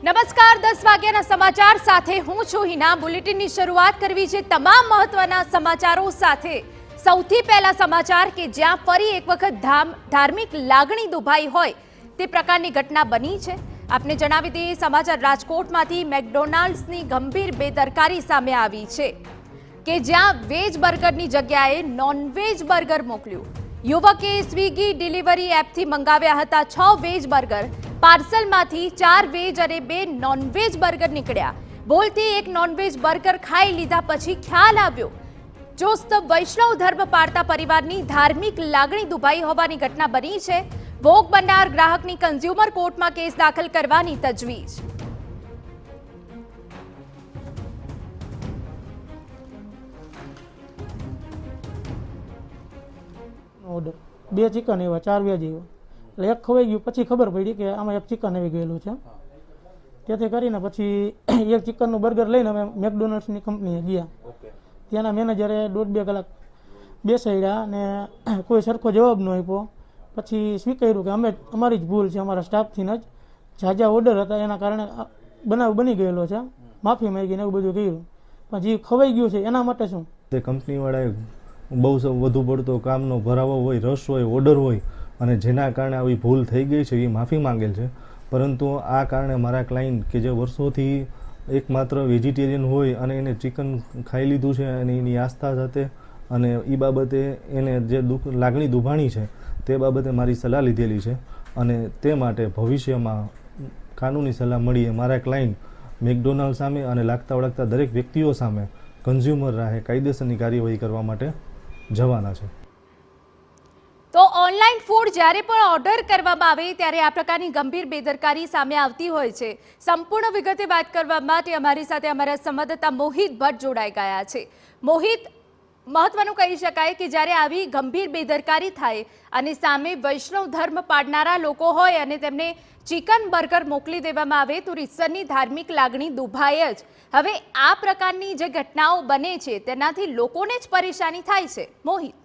નમસ્કાર 10 વાગ્યાના સમાચાર સાથે હું છું હિના। બુલેટિનની શરૂઆત કરવી છે તમામ મહત્વના સમાચારો સાથે। સૌથી પહેલા સમાચાર કે જ્યાં ફરી એક વખત ધાર્મિક લાગણી દુભાઈ હોય તે પ્રકારની ઘટના બની છે। આપને જણાવી દઈએ સમાચાર રાજકોટમાંથી મેકડોનાલ્ડ્સની ગંભીર બેદરકારી સામે આવી છે કે જ્યાં વેજ બર્ગરની જગ્યાએ નોનવેજ બર્ગર મોકલ્યું। યુવકે સ્વિગી ડિલિવરી એપથી મંગાવ્યા હતા 6 વેજ બર્ગર। પાર્સલમાંથી 4 વેજ અને 2 નોનવેજ બર્ગર નીકળ્યા। ભૂલથી એક નોનવેજ બર્ગર ખાઈ લીધા પછી ખ્યાલ આવ્યો। ચુસ્ત વૈષ્ણવ ધર્મ પાળતા પરિવારની ધાર્મિક લાગણી દુભાઈ હોવાની ઘટના બની છે। ભોગ બનનાર ગ્રાહકની કન્ઝ્યુમર કોર્ટમાં કેસ દાખલ કરવાની તજવીજ। ઓર્ડર 2 ચિકન એવા 4 વેજ એવા એટલે એક ખવાઈ ગયું પછી ખબર પડી કે આમાં એક ચિકન આવી ગયેલું છે। તેથી કરીને પછી એક ચિકનનું બર્ગર લઈને અમે મેકડોનલ્ડ્સની કંપનીએ ગયા। ત્યાંના મેનેજરે 1.5-2 કલાક બેસાડ્યા અને કોઈ સરખો જવાબ ન આપ્યો। પછી સ્વીકાર્યું કે અમારી જ ભૂલ છે, અમારા સ્ટાફથી જ ઝાઝા ઓર્ડર હતા એના કારણે બનાવ બની ગયેલો છે, માફી માંગીને એવું બધું કર્યું। પણ જે ખવાઈ ગયું છે એના માટે શું તે કંપનીવાળાએ બહુ વધુ પડતો કામનો ભરાવો હોય, રસ હોય, ઓર્ડર હોય અને જેના કારણે આવી ભૂલ થઈ ગઈ છે એ માફી માંગેલ છે। પરંતુ આ કારણે મારા ક્લાયન્ટ કે જે વર્ષોથી એકમાત્ર વેજીટેરિયન હોય અને એને ચિકન ખાઈ લીધું છે અને એની આસ્થા સાથે અને એ બાબતે એને જે લાગણી દુભાણી છે તે બાબતે મારી સલાહ લીધેલી છે અને તે માટે ભવિષ્યમાં કાનૂની સલાહ મળીએ મારા ક્લાયન્ટ મેકડોનાલ્ડ સામે અને લાગતા વળગતા દરેક વ્યક્તિઓ સામે કન્ઝ્યુમર રાહે કાયદેસરની કાર્યવાહી કરવા માટે જવાના છે। તો ઓનલાઈન ફૂડ જ્યારે પણ ઓર્ડર કરવામાં આવે ત્યારે આ પ્રકારની ગંભીર બેદરકારી સામે આવતી હોય છે। સંપૂર્ણ વિગતે વાત કરવા માટે અમારી સાથે અમારા સંવાદદાતા મોહિત ભટ્ટ જોડાઈ ગયા છે। મોહિત, મહત્વનું કહી શકાય કે જ્યારે આવી ગંભીર બેદરકારી થાય અને સામે વૈષ્ણવ ધર્મ પાળનારા લોકો હોય અને તેમને ચિકન બર્ગર મોકલી દેવામાં આવે તો રીતસરની ધાર્મિક લાગણી દુભાય જ। હવે આ પ્રકારની જે ઘટનાઓ બને છે તેનાથી લોકોને જ પરેશાની થાય છે। મોહિત,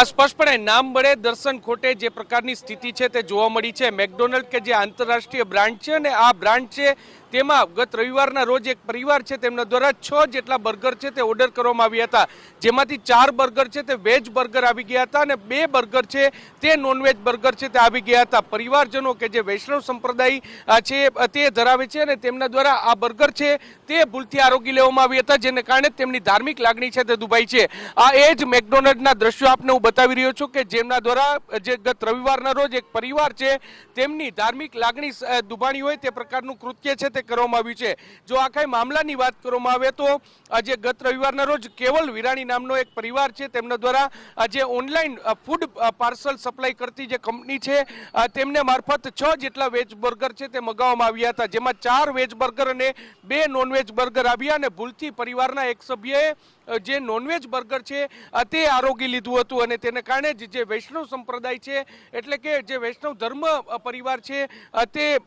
સ્પષ્ટપણે નામ મળે દર્શન ખોટે જે પ્રકારની સ્થિતિ છે તે જોવા મળી છે। મેકડોનલ્ડ કે જે આંતરરાષ્ટ્રીય બ્રાન્ડ છે અને આ બ્રાન્ડ છે તેમાં ગત રવિવારના રોજ એક પરિવાર છે તેમના દ્વારા 6 જેટલા બર્ગર છે તે ઓર્ડર કરવામાં આવ્યા હતા, જેમાંથી 4 બર્ગર છે તે વેજ બર્ગર આવી ગયા હતા અને 2 બર્ગર છે તે નોનવેજ બર્ગર છે તે આવી ગયા હતા। પરિવારજનો કે જે વૈષ્ણવ સંપ્રદાય છે તે ધરાવે છે અને તેમના દ્વારા આ બર્ગર છે તે ભૂલથી આરોગી લેવામાં આવ્યા હતા, જેને કારણે તેમની ધાર્મિક લાગણી છે તે દુભાઈ છે। આ એ જ મેકડોનલ્ડના દ્રશ્યો આપને હું બતાવી રહ્યો છું કે જેમના દ્વારા જે ગત રવિવારના રોજ એક પરિવાર છે તેમની ધાર્મિક લાગણી દુભાણી હોય તે પ્રકારનું કૃત્ય છે તે કરવામાં આવ્યું છે। જો આખા મામલાની વાત કરવામાં આવે તો આજે ગત રવિવારના રોજ કેવલ વિરાણી નામનો એક પરિવાર છે તેમના દ્વારા જે ઓનલાઈન ફૂડ પાર્સલ સપ્લાય કરતી જે કંપની છે તેમને મારફત 6 જેટલા વેજ બર્ગર છે તે મંગાવવામાં આવ્યા હતા, જેમાં 4 વેજ બર્ગર અને 2 નોનવેજ બર્ગર આવ્યા અને ભૂલથી પરિવારના એક સભ્યએ જે નોનવેજ બર્ગર છે તે આરોગી લીધું હતું અને તેને કારણે જ જે વૈષ્ણવ સંપ્રદાય છે એટલે કે જે વૈષ્ણવ ધર્મ પરિવાર છે તે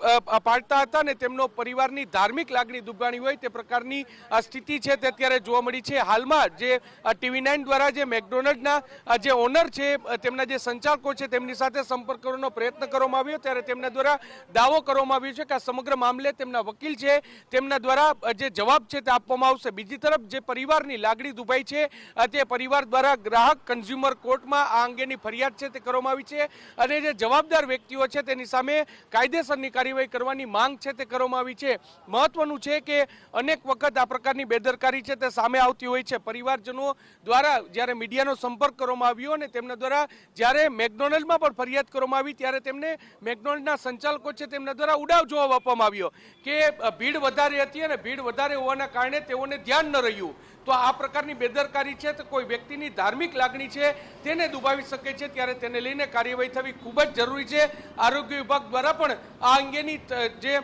પાળતા હતા અને તેમનો પરિવારની ધાર્મિક લાગણી દુભાણી હોય તે પ્રકારની સ્થિતિ છે તે અત્યારે જોવા મળી છે। હાલમાં જે TV9 દ્વારા જે મેકડોનલ્ડના જે ઓનર છે તેમના જે સંચાલકો છે તેમની સાથે સંપર્ક કરવાનો પ્રયત્ન કરવામાં આવ્યો ત્યારે તેમના દ્વારા દાવો કરવામાં આવ્યો છે કે આ સમગ્ર મામલે તેમના વકીલ છે તેમના દ્વારા જે જવાબ છે તે આપવામાં આવશે। બીજી તરફ જે પરિવારની લાગણી દુભાઈ છે તે પરિવાર દ્વારા ગ્રાહક કન્ઝ્યુમર કોર્ટમાં આ અંગેની ફરિયાદ છે તે કરવામાં આવી છે અને જે જવાબદાર વ્યક્તિઓ છે તેની સામે કાયદેસરની કાર્યવાહી કરવાની માંગ છે તે કરવામાં આવી છે। મહત્વનું છે કે અનેક વખત આ પ્રકારની બેદરકારી છે તે સામે આવતી હોય છે। પરિવારજનો દ્વારા જ્યારે મીડિયાનો સંપર્ક કરવામાં આવ્યો અને તેમના દ્વારા જ્યારે મેકડોનલ્ડમાં પણ ફરિયાદ કરવામાં આવી ત્યારે તેમને મેકડોનલ્ડના સંચાલકો છે તેમના દ્વારા ઉડાવ જવાબ આપવામાં આવ્યો કે ભીડ વધારે હતી અને ભીડ વધારે હોવાના કારણે તેઓને ધ્યાન ન રહ્યું। તો આ પ્રકારની બેદરકારી છે તો કોઈ વ્યક્તિની ધાર્મિક લાગણી છે તેને દુભાવી શકે છે, ત્યારે તેને લઈને કાર્યવાહી થવી ખૂબ જ જરૂરી છે। આરોગ્ય વિભાગ દ્વારા પણ આ અંગેની જે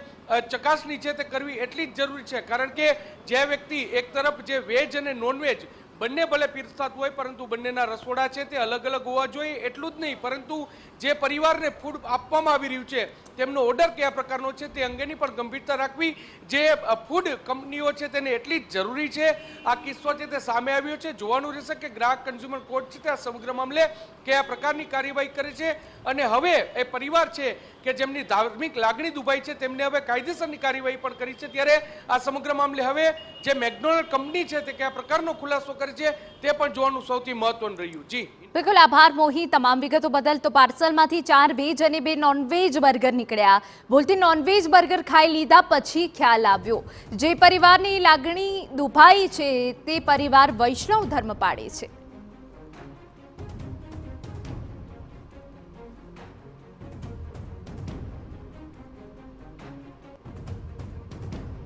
ચકાસણી છે તે કરવી એટલી જ જરૂરી છે, કારણ કે જે વ્યક્તિ એક તરફ જે વેજ અને નોનવેજ બંને ભલે પીરસાતું હોય પરંતુ બંનેના રસોડા છે તે અલગ અલગ હોવા જોઈએ એટલું જ નહીં, પરંતુ જે પરિવારને ફૂડ આપવામાં આવી રહ્યું છે તેમનો ઓર્ડર કયા પ્રકારનો છે તે અંગેની પણ ગંભીરતા રાખવી જે ફૂડ કંપનીઓ છે તેને એટલી જ જરૂરી છે। આ કિસ્સો છે તે સામે આવ્યો છે, જોવાનું રહેશે કે ગ્રાહક કન્ઝ્યુમર કોર્ટ છે તે આ સમગ્ર મામલે કયા પ્રકારની કાર્યવાહી કરે છે અને હવે એ પરિવાર છે કે જેમની ધાર્મિક લાગણી દુભાઈ છે તેમને હવે કાયદેસરની કાર્યવાહી પણ કરી છે, ત્યારે આ સમગ્ર મામલે હવે જે મેકડોનલ્ડ કંપની છે તે કયા પ્રકારનો ખુલાસો કરે છે તે પણ જોવાનું સૌથી મહત્વનું રહ્યું. જી બિલકુલ, આભાર મોહી તમામ વિગતો બદલ. તો પાર્સલમાંથી 4 વેજ અને 2 નોનવેજ બર્ગર નીકળ્યા. ભૂલથી નોનવેજ બર્ગર ખાઈ લીધા પછી ખ્યાલ આવ્યો. જે પરિવારની લાગણી દુભાઈ છે તે પરિવાર વૈષ્ણવ ધર્મ પાળે છે.